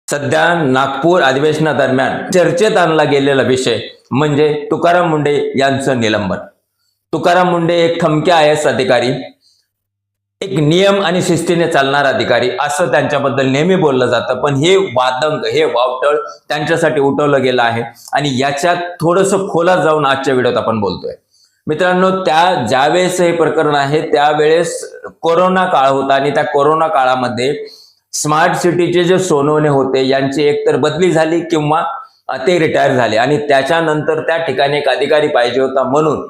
सध्या नागपूर अधिवेशनादरम्यान चर्चेत आणला गेलेला विषय म्हणजे तुकाराम मुंढे यांचं निलंबन। तुकाराम मुंढे एक ठमके IAS अधिकारी, एक नियम आणि शिस्तीने चालणारा अधिकारी असं त्यांच्याबद्दल नेहमी बोललं जातं, पण हे वादंग, हे वावटळ त्यांच्यासाठी उठवलं गेलं आहे आणि याच्यात थोडंसं खोलात जाऊन आजच्या व्हिडिओत आपण बोलतोय। मित्रांनो, ज्यावेळेस हे प्रकरण आहे त्यावेळेस कोरोना काळ होता आणि त्या कोरोना काळामध्ये स्मार्ट सिटीचे जे सोनवणे होते यांची एकतर बदली झाली किंवा ते रिटायर झाले आणि त्याच्यानंतर त्या ठिकाणी एक अधिकारी पाहिजे होता, म्हणून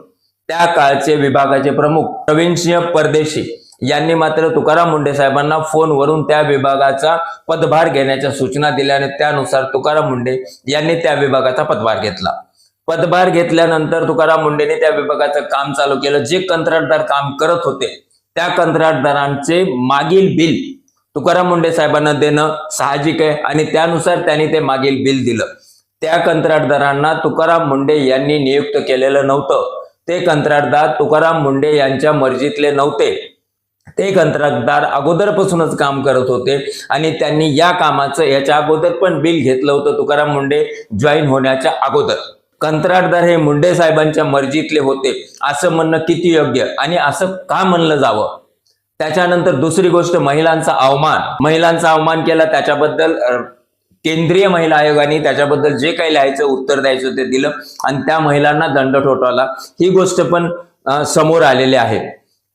त्या काळचे विभागाचे प्रमुख प्रवीणसिंह परदेशी यांनी मात्र तुकाराम मुंढे साहेबांना फोनवरून त्या विभागाचा पदभार घेण्याच्या सूचना दिल्या आणि त्यानुसार तुकाराम मुंढे यांनी त्या विभागाचा पदभार घेतला। पदभार घेतल्यानंतर तुकाराम मुंढेने त्या विभागाचं काम चालू केलं। जे कंत्राटदार काम करत होते त्या कंत्राटदारांचे मागील बिल तुकाराम मुंढे साहेबांना देणं साहजिक आहे आणि त्यानुसार त्यांनी ते मागील बिल दिलं। त्या कंत्राटदारांना तुकाराम मुंढे यांनी नियुक्त केलेलं नव्हतं, ते कंत्राटदार तुकाराम मुंढे यांच्या मर्जीतले नव्हते। ते कंत्राटदार अगोदरपासूनच काम करत होते आणि त्यांनी या कामाचं याच्या अगोदर पण बिल घेतलं होतं तुकाराम मुंढे जॉईन होण्याच्या अगोदर। कंत्राटदार हे मुंढे साहेबांच्या मर्जीतले होते असं म्हणणं किती योग्य आणि असं का म्हणलं जावं? त्याच्यानंतर दुसरी गोष्ट, महिलांचा अवमान केला, त्याच्याबद्दल केंद्रीय महिला आयोगाने त्याच्याबद्दल जे काही लिहायचं उत्तर द्यायचं ते दिलं आणि त्या महिलांना दंड ठोठावला। ही गोष्ट पण समोर आलेली आहे।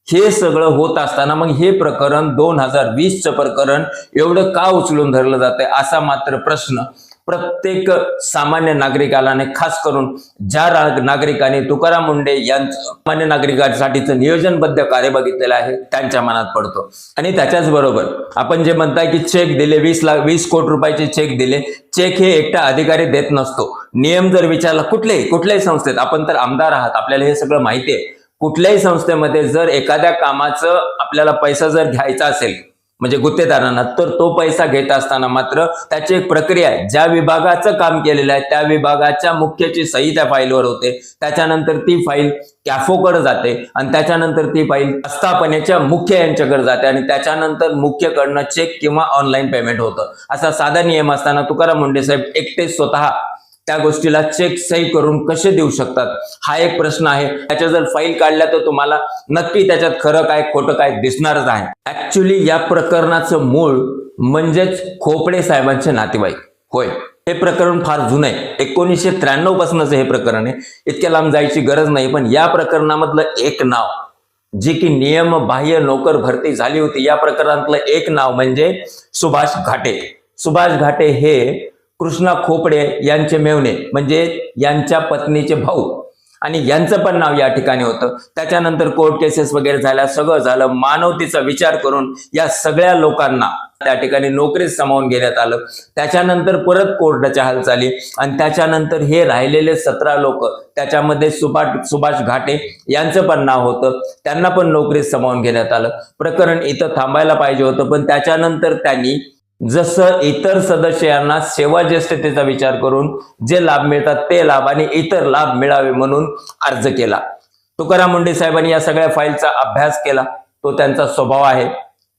हे सगळं होत असताना मग हे प्रकरण 2020चं प्रकरण एवढं का उचलून धरलं जातंय असा मात्र प्रश्न प्रत्येक सामान्य नागरिकाला, खास करून ज्या नागरिकांनी तुकाराम मुंढे यांचं सामान्य नागरिकांसाठीचं नियोजनबद्ध कार्य बघितलेलं आहे त्यांच्या मनात पडतो। आणि त्याच्याच बरोबर आपण जे म्हणताय की चेक दिले, 20 कोटी रुपयाचे चेक दिले, चेक हे एकटा अधिकारी देत नसतो। नियम जर विचारला कुठल्याही संस्थेत, आपण तर आमदार आहात, आपल्याला हे सगळं माहिती आहे, कुठल्याही संस्थेमध्ये जर एखाद्या कामाचं आपल्याला पैसा जर घ्यायचा असेल म्हणजे गुत्तेदारांना, तर तो पैसा घेत असताना मात्र त्याची एक प्रक्रिया आहे। ज्या विभागाचं काम केलेलं आहे त्या विभागाच्या मुख्याची सही त्या फाईलवर होते, त्याच्यानंतर ती फाईल कॅफोकडे जाते आणि त्याच्यानंतर ती फाईल आस्थापनेच्या मुख्य यांच्याकडे जाते आणि त्याच्यानंतर मुख्यकडनं चेक किंवा ऑनलाईन पेमेंट होतं। असा साधा नियम असताना तुकाराम मुंढे साहेब एकटे स्वतः त्या गोष्टीला चेक सही करून कसे देऊ शकतात हा एक प्रश्न आहे। त्याच्या जर फाईल काढल्या तर तुम्हाला नक्की त्याच्यात खरं काय खोटं काय दिसणारच आहे। ऍक्च्युली या प्रकरणाचं मूळ म्हणजेच खोपडे साहेबांचे नातेवाईक होय। हे प्रकरण फार जुनं आहे, 1993 पासूनच हे प्रकरण आहे, इतक्या लांब जायची गरज नाही। पण या प्रकरणामधलं एक नाव, जी की नियम बाह्य नोकर भरती झाली होती, या प्रकरणातलं एक नाव म्हणजे सुभाष घाटे। सुभाष घाटे हे कृष्णा खोपडे यांचे मेव्हणे म्हणजे यांच्या पत्नीचे भाऊ आणि यांचं पण नाव या ठिकाणी होतं। त्याच्यानंतर कोर्ट केसेस वगैरे झाल्या, सगळं झालं, मानवतेचा विचार करून या सगळ्या लोकांना त्या ठिकाणी नोकरीत सामावून घेण्यात आलं। त्याच्यानंतर परत कोर्टाच्या हालचाली आणि त्याच्यानंतर हे राहिलेले 17 लोक, त्याच्यामध्ये सुभाष घाटे यांचं पण नाव होतं, त्यांना पण नोकरीत सामावून घेण्यात आलं। प्रकरण इथं थांबायला पाहिजे होतं, पण त्याच्यानंतर त्यांनी जसं इतर सदस्यांना सेवा ज्येष्ठतेचा विचार करून जे लाभ मिळतात ते लाभ आणि इतर लाभ मिळावे म्हणून अर्ज केला। तुकाराम मुंढे साहेबांनी या सगळ्या फाईलचा अभ्यास केला, तो त्यांचा स्वभाव आहे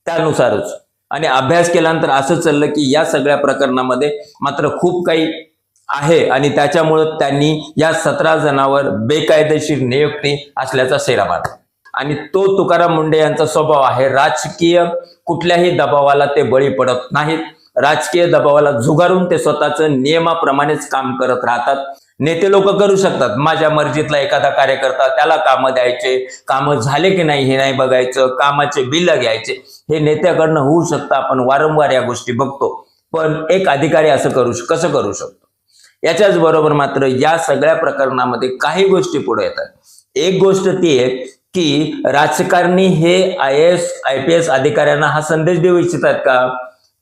त्यानुसारच, आणि अभ्यास केल्यानंतर असं चाललं की या सगळ्या प्रकरणामध्ये मात्र खूप काही आहे आणि त्याच्यामुळे त्यांनी या 17 जणांवर बेकायदेशीर नियुक्ती असल्याचा शेरा मारला। आणि तो तुकाराम मुंढे यांचा स्वभाव आहे, राजकीय कुठल्याही दबावाला ते बळी पडत नाहीत, राजकीय दबावाला झुगारून ते स्वतःचं नियमाप्रमाणेच काम करत राहतात। नेते लोक करू शकतात, माझ्या मर्जीतला एखादा कार्यकर्ता, त्याला कामं द्यायचे, कामं झाले की नाही हे नाही बघायचं, कामाचे बिल घ्यायचे, हे नेत्याकडनं होऊ शकतं, आपण वारंवार या गोष्टी बघतो, पण एक अधिकारी असं कसं करू शकतो? याच्याच बरोबर मात्र या सगळ्या प्रकरणामध्ये काही गोष्टी पुढे येतात। एक गोष्ट ती आहे की राजकारणी हे IAS IPS अधिकाऱ्यांना हा संदेश देऊ इच्छितात का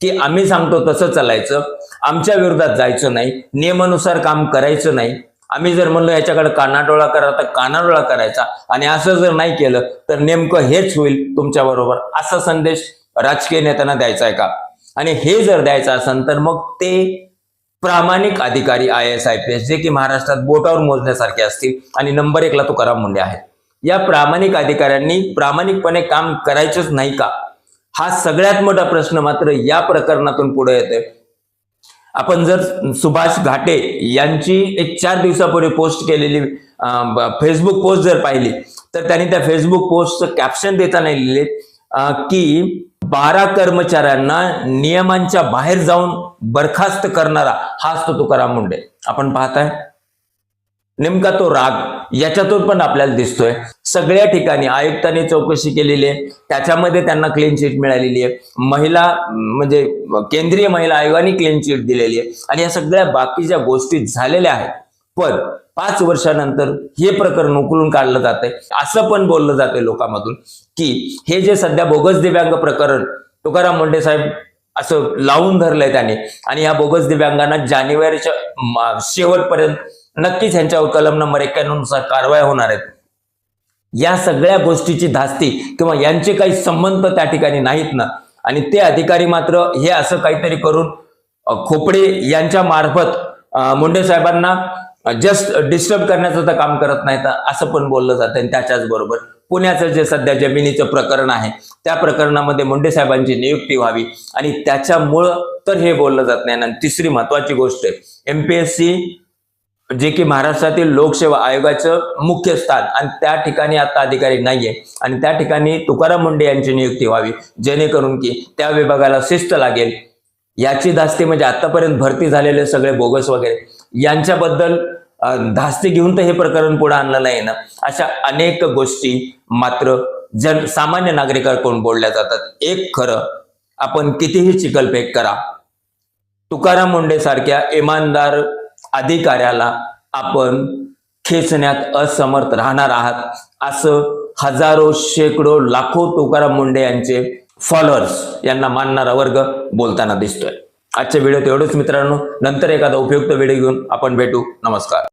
की आम्ही सांगतो तसं चालायचं, आमच्या विरोधात जायचं नाही, नियमानुसार काम करायचं नाही, आम्ही जर म्हणलो याच्याकडे कानाडोळा करा तर कानाडोळा करायचा आणि असं जर नाही केलं तर नेमकं हेच होईल तुमच्या बरोबर, असा संदेश राजकीय नेत्यांना द्यायचा आहे का? आणि हे जर द्यायचं असेल तर मग ते प्रामाणिक अधिकारी IAS IPS जे की महाराष्ट्रात बोटावर मोजण्यासारखे असतील आणि नंबर 1 ला तुकाराम मुंढे आहेत, या प्रामाणिक अधिकाऱ्यांनी प्रामाणिकपणे काम करायचंच नाही का? हा सगळ्यात मोठा प्रश्न मात्र या प्रकरणातून पुढे येतोय। आपण जर सुभाष घाटे यांची एक 4 दिवसापूर्वी पोस्ट केलेली फेसबुक पोस्ट जर पाहिली तर त्यांनी त्या फेसबुक पोस्टचं कॅप्शन देताना लिहिले की 12 कर्मचाऱ्यांना नियमांच्या बाहेर जाऊन बरखास्त करणारा हाच तो तुकाराम मुंडे. आपण पाहताय नेमका तो राग याच्यातून पण आपल्याला दिसतोय. सगळ्या ठिकाणी आयुक्तांनी चौकशी केलेली आहे, त्याच्यामध्ये त्यांना क्लीन चिट मिळालेली आहे. महिला म्हणजे केंद्रीय महिला आयोगाने क्लीन चिट दिलेली आहे आणि या सगळ्या बाकीच्या गोष्टी झालेल्या आहेत. पण 5 वर्षानंतर हे प्रकरण उकलून काढलं जातंय. असं पण बोललं जातंय लोकांमधून की हे जे सध्या बोगस दिव्यांग प्रकरण तुकाराम मुंडे साहेब असं लावून धरलंय त्याने आणि या बोगस दिव्यांगांना जानेवारीच्या शेवटपर्यंत नक्कीच ह्यांच्यावर कलम नंबर 91 नुसार कारवाई होणार आहेत. या सगळ्या गोष्टीची धास्ती किंवा यांचे काही संबंध त्या ठिकाणी नाहीत ना, आणि ते अधिकारी मात्र हे असं काहीतरी करून खोपडे यांच्या मार्फत मुंडे साहेबांना जस्ट डिस्टर्ब करण्याचं तर काम करत नाहीत असं पण बोललं जातं. आणि त्याच्याच बरोबर पुण्याचं जे सध्या जमिनीचं प्रकरण आहे त्या प्रकरणामध्ये मुंडे साहेबांची नियुक्ती व्हावी आणि त्याच्यामुळं तर हे बोललं जात नाही. आणि तिसरी महत्वाची गोष्ट आहे MPSC जे की महाराष्ट्रातील लोकसेवा आयोगाचं मुख्य स्थान आणि त्या ठिकाणी आता अधिकारी नाहीये आणि त्या ठिकाणी तुकाराम मुंडे यांची नियुक्ती व्हावी जेणेकरून की त्या विभागाला शिस्त लागेल. याची धास्ती म्हणजे आतापर्यंत भरती झालेले सगळे बोगस वगैरे यांच्याबद्दल धास्ती घेऊन तर हे प्रकरण पुढे आणलं नाही ना. अशा अनेक गोष्टी मात्र सामान्य नागरिकांकडून बोलल्या जातात. एक खरं, आपण कितीही चिखलफेक करा, तुकाराम मुंडे सारख्या इमानदार अधिकाऱ्याला आपण खेचण्यात असमर्थ राहणार आहात असं हजारो शेकडो लाखो तुकाराम मुंडे यांचे फॉलोअर्स यांना मानणारा वर्ग बोलताना दिसतोय. आजच्या व्हिडिओत एवढंच मित्रांनो. नंतर एखादा उपयुक्त व्हिडिओ घेऊन आपण भेटू. नमस्कार.